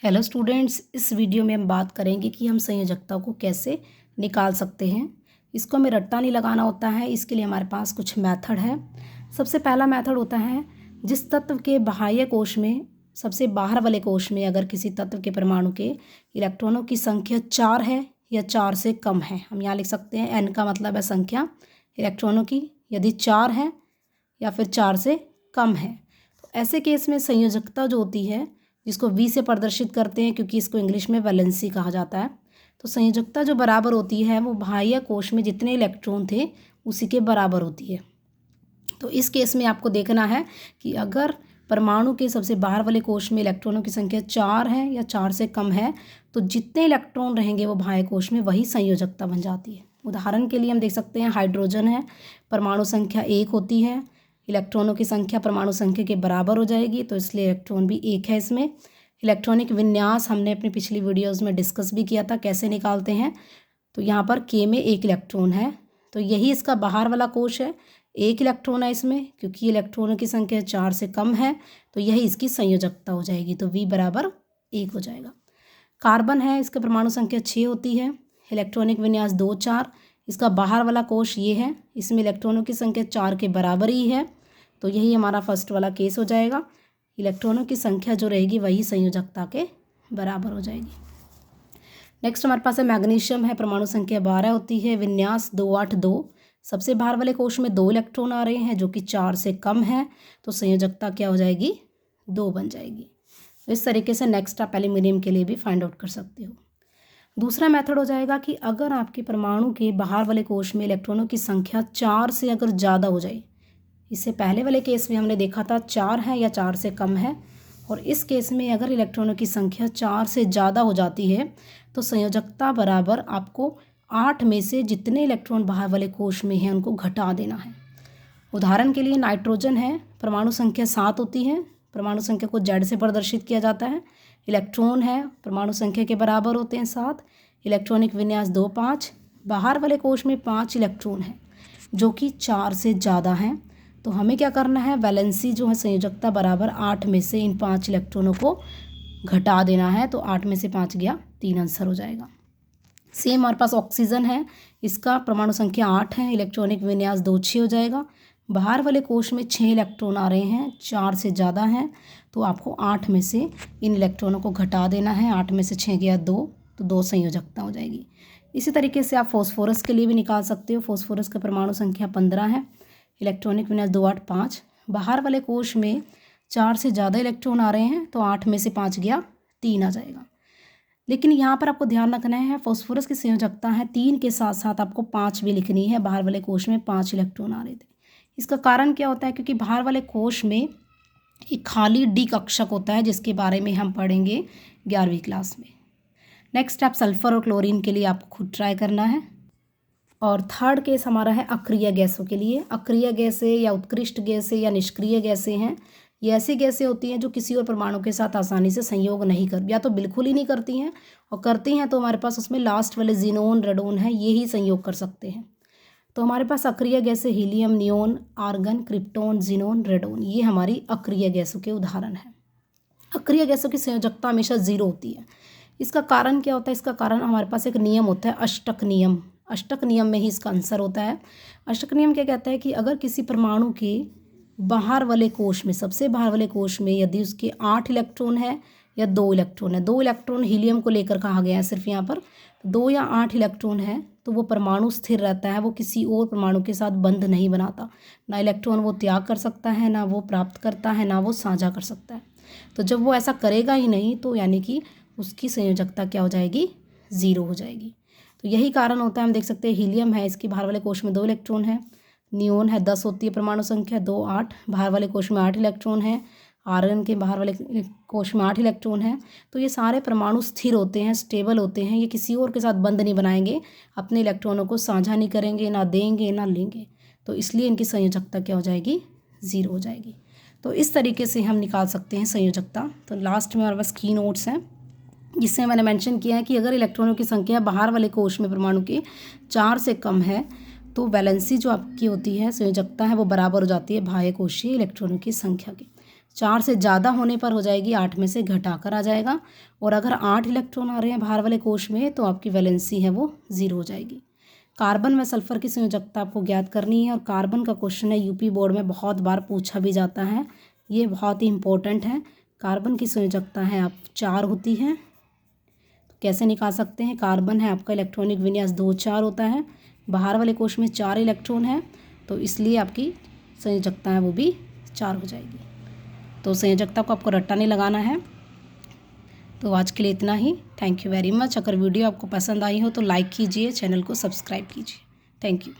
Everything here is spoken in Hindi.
हेलो स्टूडेंट्स, इस वीडियो में हम बात करेंगे कि हम संयोजकता को कैसे निकाल सकते हैं। इसको हमें रट्टा नहीं लगाना होता है। इसके लिए हमारे पास कुछ मेथड है। सबसे पहला मेथड होता है, जिस तत्व के बाह्य कोश में सबसे बाहर वाले कोश में अगर किसी तत्व के परमाणु के इलेक्ट्रॉनों की संख्या 4 है या 4 से कम है। हम यहाँ लिख सकते हैं n का मतलब है संख्या इलेक्ट्रॉनों की, यदि 4 है या फिर 4 से कम है। तो ऐसे केस में संयोजकता जो होती है, जिसको V से प्रदर्शित करते हैं क्योंकि इसको इंग्लिश में वैलेंसी कहा जाता है, तो संयोजकता जो बराबर होती है वो बाह्य कोश में जितने इलेक्ट्रॉन थे उसी के बराबर होती है। तो इस केस में आपको देखना है कि अगर परमाणु के सबसे बाहर वाले कोश में इलेक्ट्रॉनों की संख्या 4 है या 4 से कम है, तो जितने इलेक्ट्रॉन रहेंगे वो बाह्य कोश में वही संयोजकता बन जाती है। उदाहरण के लिए हम देख सकते हैं, हाइड्रोजन है, परमाणु संख्या 1 होती है, इलेक्ट्रॉनों की संख्या परमाणु संख्या के बराबर हो जाएगी, तो इसलिए इलेक्ट्रॉन भी 1 है इसमें। इलेक्ट्रॉनिक विन्यास हमने अपनी पिछली वीडियोज़ में डिस्कस भी किया था कैसे निकालते हैं। तो यहाँ पर K में 1 इलेक्ट्रॉन है, तो यही इसका बाहर वाला कोश है। 1 इलेक्ट्रॉन है इसमें, क्योंकि इलेक्ट्रॉनों की संख्या 4 से कम है, तो यही इसकी संयोजकता हो जाएगी। तो V बराबर 1 हो जाएगा। कार्बन है, इसका परमाणु संख्या 6 होती है, इलेक्ट्रॉनिक विन्यास 2 4, इसका बाहर वाला कोश ये है, इसमें इलेक्ट्रॉनों की संख्या 4 के बराबर ही है, तो यही हमारा फर्स्ट वाला केस हो जाएगा। इलेक्ट्रॉनों की संख्या जो रहेगी वही संयोजकता के बराबर हो जाएगी। नेक्स्ट हमारे पास है मैग्नीशियम है, परमाणु संख्या 12 होती है, विन्यास 2 8 2, सबसे बाहर वाले कोश में 2 इलेक्ट्रॉन आ रहे हैं जो कि 4 से कम है, तो संयोजकता क्या हो जाएगी, 2 बन जाएगी। इस तरीके से नेक्स्ट आप एल्यूमिनियम के लिए भी फाइंड आउट कर सकते हो। दूसरा मेथड हो जाएगा कि अगर आपके परमाणु के बाहर वाले कोश में इलेक्ट्रॉनों की संख्या 4 से अगर ज़्यादा हो जाए, इससे पहले वाले केस में हमने देखा था 4 है या 4 से कम है, और इस केस में अगर इलेक्ट्रॉनों की संख्या 4 से ज़्यादा हो जाती है, तो संयोजकता बराबर आपको 8 में से जितने इलेक्ट्रॉन बाहर वाले कोश में हैं उनको घटा देना है। उदाहरण के लिए नाइट्रोजन है, परमाणु संख्या 7 होती है, परमाणु संख्या को Z से प्रदर्शित किया जाता है। इलेक्ट्रॉन है, परमाणु संख्या के बराबर होते हैं 7, इलेक्ट्रॉनिक विन्यास 2 5, बाहर वाले कोश में 5 इलेक्ट्रॉन हैं जो कि 4 से ज़्यादा हैं। तो हमें क्या करना है, वैलेंसी जो है संयोजकता बराबर 8 में से इन 5 इलेक्ट्रॉनों को घटा देना है। तो 8 में से 5 गया, 3 आंसर हो जाएगा। सेम हमारे पास ऑक्सीजन है, इसका परमाणु संख्या 8 है, इलेक्ट्रॉनिक विन्यास 2 6 हो जाएगा। बाहर वाले कोश में 6 इलेक्ट्रॉन आ रहे हैं, 4 से ज़्यादा हैं, तो आपको 8 में से इन इलेक्ट्रॉनों को घटा देना है। 8 में से 6 गया 2, तो 2 संयोजकता हो जाएगी। इसी तरीके से आप फॉस्फोरस के लिए भी निकाल सकते हो। फॉस्फोरस का परमाणु संख्या 15 है, इलेक्ट्रॉनिक विन्यास 2 8 5, बाहर वाले कोश में 4 से ज़्यादा इलेक्ट्रॉन आ रहे हैं, तो 8 में से 5 गया, 3 आ जाएगा। लेकिन यहाँ पर आपको ध्यान रखना है, फॉस्फोरस की संयोजकता है 3 के साथ साथ आपको 5 भी लिखनी है। बाहर वाले कोश में 5 इलेक्ट्रॉन आ रहे थे। इसका कारण क्या होता है, क्योंकि बाहर वाले कोश में एक खाली डी कक्षक होता है, जिसके बारे में हम पढ़ेंगे 11वीं क्लास में। नेक्स्ट आप सल्फर और क्लोरीन के लिए आपको खुद ट्राई करना है। और थर्ड केस हमारा है अक्रिय गैसों के लिए। अक्रिय गैसें या उत्कृष्ट गैसें या निष्क्रिय गैसें हैं, ये ऐसी गैसें होती हैं जो किसी और परमाणु के साथ आसानी से संयोग नहीं कर, या तो बिल्कुल ही नहीं करती हैं, और करती हैं तो हमारे पास उसमें लास्ट वाले जिनोन रेडोन है, ये ही संयोग कर सकते हैं। तो हमारे पास अक्रिय गैसें helium, neon, argon, krypton, xenon, radon, ये हमारी अक्रिय गैसों के उदाहरण हैं। अक्रिय गैसों की संयोजकता हमेशा 0 होती है। इसका कारण क्या होता है, इसका कारण हमारे पास एक नियम होता है, अष्टक नियम। अष्टक नियम में ही इसका आंसर होता है। अष्टक नियम क्या कहता है कि अगर किसी परमाणु के बाहर वाले कोश में, सबसे बाहर वाले कोश में यदि उसके 8 इलेक्ट्रॉन है या 2 इलेक्ट्रॉन है, 2 इलेक्ट्रॉन हीलियम को लेकर कहा गया है सिर्फ यहाँ पर, 2 या 8 इलेक्ट्रॉन है, तो वो परमाणु स्थिर रहता है, वो किसी और परमाणु के साथ बंध नहीं बनाता। ना इलेक्ट्रॉन वो त्याग कर सकता है, ना वो प्राप्त करता है, ना वो साझा कर सकता है। तो जब वो ऐसा करेगा ही नहीं, तो यानी कि उसकी संयोजकता क्या हो जाएगी, 0 हो जाएगी। तो यही कारण होता है। हम देख सकते हैं हीलियम है, इसके बाहर वाले कोश में 2 इलेक्ट्रॉन है, नियोन है 10 होती है परमाणु संख्या, 2 8, बाहर वाले कोश में 8 इलेक्ट्रॉन है, आर्गन के बाहर वाले कोश में 8 इलेक्ट्रॉन है। तो ये सारे परमाणु स्थिर होते हैं, स्टेबल होते हैं, ये किसी और के साथ बंध नहीं बनाएंगे, अपने इलेक्ट्रॉनों को साझा नहीं करेंगे, ना देंगे ना लेंगे, तो इसलिए इनकी संयोजकता क्या हो जाएगी, 0 हो जाएगी। तो इस तरीके से हम निकाल सकते हैं संयोजकता। तो लास्ट में हमारे पास की नोट्स हैं, जिससे मैंने मेंशन किया है कि अगर इलेक्ट्रॉनों की संख्या बाहर वाले कोश में परमाणु के 4 से कम है, तो वैलेंसी जो आपकी होती है, संयोजकता है, वो बराबर हो जाती है बाह्य कोशीय इलेक्ट्रॉनों की संख्या के। 4 से ज़्यादा होने पर हो जाएगी 8 में से घटाकर आ जाएगा। और अगर 8 इलेक्ट्रॉन आ रहे हैं बाहर वाले कोश में तो आपकी वैलेंसी है वो 0 हो जाएगी। कार्बन व सल्फर की संयोजकता आपको ज्ञात करनी है और कार्बन का क्वेश्चन है यूपी बोर्ड में बहुत बार पूछा भी जाता है, ये बहुत ही इंपॉर्टेंट है। कार्बन की संयोजकता है आप 4 होती है। तो कैसे निकाल सकते हैं? कार्बन है आपका इलेक्ट्रॉनिक विन्यास 2-4 होता है, बाहर वाले कोश में 4 इलेक्ट्रॉन है, तो इसलिए आपकी संयोजकता है वो भी 4 हो जाएगी। तो संयोजकता को आपको रट्टा नहीं लगाना है। तो आज के लिए इतना ही। Thank you very much. अगर वीडियो आपको पसंद आई हो तो लाइक कीजिए, चैनल को सब्सक्राइब कीजिए। Thank you.